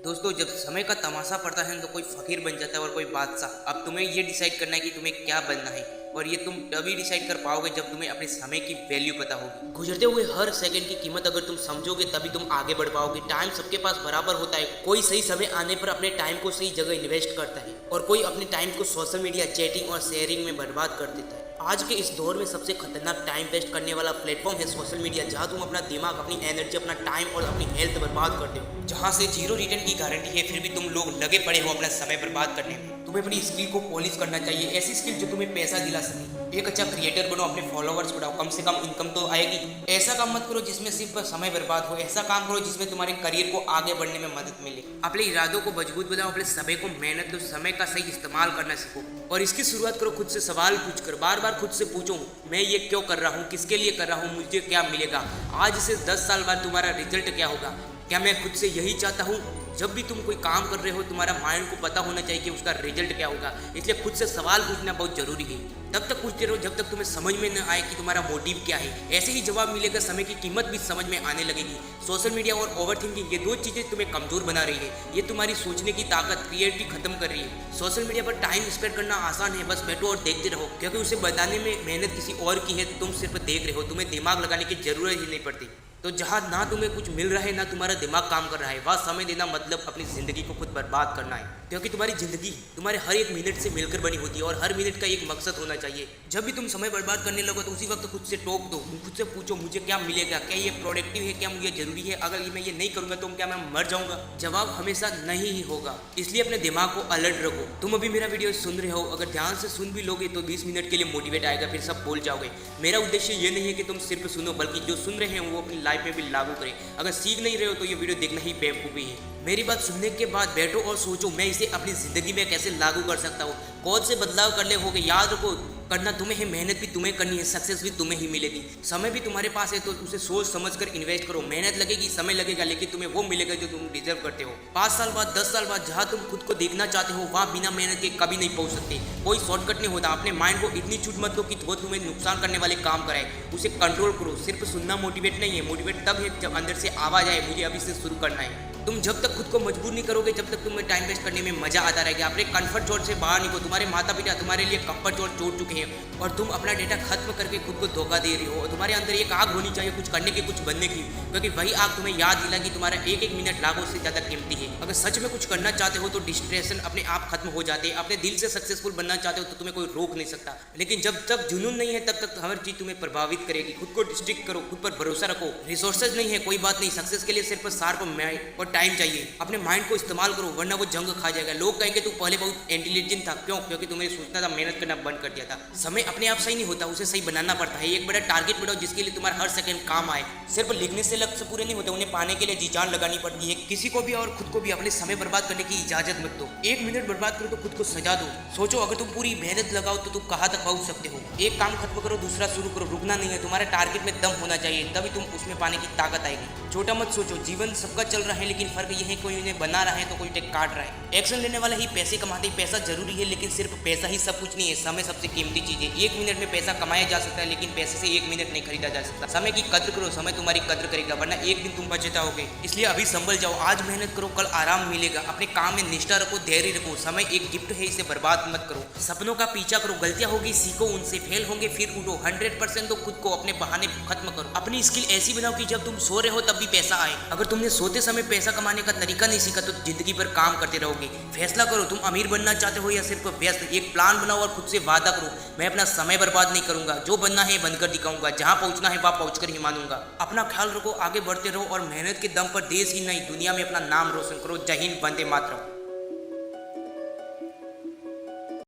दोस्तों, जब समय का तमाशा पड़ता है तो कोई फकीर बन जाता है और कोई बादशाह। अब तुम्हें ये डिसाइड करना है कि तुम्हें क्या बनना है, और ये तुम तभी डिसाइड कर पाओगे जब तुम्हें अपने समय की वैल्यू पता होगी। गुजरते हुए हर सेकंड की कीमत अगर तुम समझोगे तभी तुम आगे बढ़ पाओगे। टाइम सबके पास बराबर होता है। कोई सही समय आने पर अपने टाइम को सही जगह इन्वेस्ट करता है और कोई अपने टाइम को सोशल मीडिया, चैटिंग और शेयरिंग में बर्बाद कर देता है। आज के इस दौर में सबसे खतरनाक टाइम वेस्ट करने वाला प्लेटफॉर्म है सोशल मीडिया, जहां तुम अपना दिमाग, अपनी एनर्जी, अपना टाइम और अपनी हेल्थ बर्बाद करते हो। जहां से जीरो रिटर्न की गारंटी है, फिर भी तुम लोग लगे पड़े हो अपना समय बर्बाद करने में। तुम्हें अपनी स्किल को पॉलिश करना चाहिए, ऐसी स्किल जो तुम्हें पैसा दिला सके। एक अच्छा क्रिएटर बनो, अपने फॉलोवर्स बढ़ाओ, कम से कम इनकम तो आएगी। ऐसा काम मत करो जिसमें सिर्फ समय बर्बाद हो, ऐसा काम करो जिसमें तुम्हारे करियर को आगे बढ़ने में मदद मिले। अपने इरादों को मजबूत बनाओ, अपने समय को मेहनत दो, समय का सही इस्तेमाल करना सीखो। और इसकी शुरुआत करो खुद से सवाल पूछकर। बार बार खुद से पूछो, मैं ये क्यों कर रहा हूँ, किसके लिए कर रहा हूँ, मुझे क्या मिलेगा। आज से 10 साल बाद तुम्हारा रिजल्ट क्या होगा। क्या मैं खुद से यही चाहता हूँ। जब भी तुम कोई काम कर रहे हो, तुम्हारा माइंड को पता होना चाहिए कि उसका रिजल्ट क्या होगा। इसलिए खुद से सवाल पूछना बहुत जरूरी है। तब तक पूछते रहो जब तक तुम्हें समझ में न आए कि तुम्हारा मोटिव क्या है। ऐसे ही जवाब मिलेगा, समय की कीमत भी समझ में आने लगेगी। सोशल मीडिया और ओवर थिंकिंग, ये दो चीजें तुम्हें कमजोर बना रही है। ये तुम्हारी सोचने की ताकत, क्रिएटिविटी खत्म कर रही है। सोशल मीडिया पर टाइम स्पेंड करना आसान है, बस बैठो और देखते रहो, क्योंकि उसे बताने में मेहनत किसी और की है, तुम सिर्फ देख रहे हो। तुम्हें दिमाग लगाने की जरूरत ही नहीं पड़ती। तो जहाँ ना तुम्हें कुछ मिल रहा है ना तुम्हारा दिमाग काम कर रहा है, वह समय देना मतलब अपनी जिंदगी को खुद बर्बाद करना है। क्योंकि तुम्हारी जिंदगी तुम्हारे हर एक मिनट से मिलकर बनी होती है और हर मिनट का एक मकसद होना चाहिए। जब भी तुम समय बर्बाद करने लगो तो उसी वक्त खुद से टोक दो, खुद से पूछो, मुझे क्या मिलेगा, क्या ये प्रोडक्टिव है, क्या मुझे जरूरी है। अगर मैं ये नहीं करूंगा तो क्या मैं मर जाऊंगा। जवाब हमेशा नहीं ही होगा। इसलिए अपने दिमाग को अलर्ट रखो। तुम अभी मेरा वीडियो सुन रहे हो, अगर ध्यान से सुन भी लोगे तो 20 मिनट के लिए मोटिवेट आएगा, फिर सब भूल जाओगे। मेरा उद्देश्य ये नहीं है कि तुम सिर्फ सुनो, बल्कि जो सुन रहे हैं वो अपनी लाइफ में भी लागू करें। अगर सीख नहीं रहे हो तो ये वीडियो देखना ही बेवकूफ़ी है। मेरी बात सुनने के बाद बैठो और सोचो, मैं इसे अपनी जिंदगी में कैसे लागू कर सकता हूँ। कौन से बदलाव करने होंगे। याद रखो, करना तुम्हें है, मेहनत भी तुम्हें करनी है, सक्सेस भी तुम्हें ही मिलेगी। समय भी तुम्हारे पास है तो उसे सोच समझकर इन्वेस्ट करो। मेहनत लगेगी, समय लगेगा, लेकिन तुम्हें वो मिलेगा जो तुम डिजर्व करते हो। 5 साल बाद, 10 साल बाद, जहाँ तुम खुद को देखना चाहते हो वहाँ बिना मेहनत के कभी नहीं पहुँच सकते। कोई शॉर्टकट नहीं होता। अपने माइंड को इतनी छूट मत दो कि वो तुम्हें नुकसान करने वाले काम कराए। उसे कंट्रोल करो। सिर्फ सुनना मोटिवेट नहीं है, मोटिवेट तब है जब अंदर से आवाज आए, मुझे अभी से शुरू करना है। तुम जब तक खुद को मजबूर नहीं करोगे, जब तक तुम्हें टाइम वेस्ट करने में मजा आता रहेगा। अपने कंफर्ट जोन से बाहर निकलो। तुम्हारे माता पिता तुम्हारे लिए कंफर्ट जोन छोड़ चुके हैं और तुम अपना डेटा खत्म करके खुद को धोखा दे रहे हो। तुम्हारे अंदर एक आग होनी चाहिए कुछ करने की, कुछ बनने की, क्योंकि वही आग तुम्हें याद दिलाएगी तुम्हारा एक एक मिनट लाखों से ज्यादा कीमती है। अगर सच में कुछ करना चाहते हो तो डिस्ट्रैक्शन अपने आप खत्म हो जाते हैं। अपने दिल से सक्सेसफुल बनना चाहते हो तो तुम्हें कोई रोक नहीं सकता। लेकिन जब तक जुनून नहीं है तब तक हर चीज तुम्हें प्रभावित करेगी। खुद को डिस्ट्रिक्ट करो, खुद पर भरोसा रखो। रिसोर्सेज नहीं है कोई बात नहीं, सक्सेस के लिए सिर्फ शार्प माइंड और टाइम चाहिए। अपने माइंड को इस्तेमाल करो, वरना वो जंग खा जाएगा। लोग कहेंगे तू पहले बहुत इंटेलिजेंट था, क्यों? क्योंकि तुम्हें सोचना था, मेहनत करना बंद कर दिया था। समय अपने आप सही नहीं होता, उसे सही बनाना पड़ता है। एक बड़ा टारगेट बनाओ जिसके लिए तुम्हारा हर सेकंड काम आए। सिर्फ लिखने से लक्ष्य पूरे नहीं होते, उन्हें पाने के लिए जी जान लगानी पड़ती है। किसी को भी और खुद को भी अपने समय बर्बाद करने की इजाजत मत दो। 1 मिनट बर्बाद करो तो खुद को सजा दो। सोचो, अगर तुम पूरी मेहनत लगाओ तो तुम कहाँ तक पहुंच सकते हो। एक काम खत्म करो, दूसरा शुरू करो। रुकना नहीं है। तुम्हारे टारगेट में दम होना चाहिए, तभी तुम उसमें पाने की ताकत आएगी। छोटा मत सोचो। जीवन सबका चल रहा है, लेकिन फर्क यह है कोई उन्हें बना रहा है तो कोई टेक काट रहा है। एक्शन लेने वाला ही पैसे कमाते हैं। पैसा जरूरी है, लेकिन सिर्फ पैसा ही सब कुछ नहीं है। समय सबसे कीमती चीज है। 1 मिनट में पैसा कमाया जा सकता है, लेकिन पैसे से 1 मिनट नहीं खरीदा जा सकता। समय की कद्र करो, समय तुम्हारी कद्र करेगा, वरना एक दिन तुम पछताओगे। इसलिए अभी संभल जाओ। आज मेहनत करो, कल आराम मिलेगा। अपने काम में निष्ठा रखो, धैर्य रखो। समय एक गिफ्ट है, इसे बर्बाद मत करो। सपनों का पीछा करो। गलतियां होगी, सीखो उनसे। फेल होंगे, फिर उठो। 100% तो खुद को, अपने बहाने खत्म करो। अपनी स्किल ऐसी बनाओ कि जब तुम सो रहे हो तब भी पैसा आए। अगर तुमने सोते समय पैसा कमाने का तरीका नहीं सीखा तो जिंदगी भर काम करते रहोगे। फैसला करो, तुम अमीर बनना चाहते हो या सिर्फ व्यस्त। एक प्लान बनाओ और खुद से वादा करो, मैं अपना समय बर्बाद नहीं करूंगा। जो बनना है बनकर दिखाऊंगा, जहां पहुंचना है वहां पहुंचकर ही मानूंगा। अपना ख्याल रखो, आगे बढ़ते रहो और मेहनत के दम पर देश ही नहीं दुनिया में अपना नाम रोशन करो। जय हिंद, वंदे मातरम।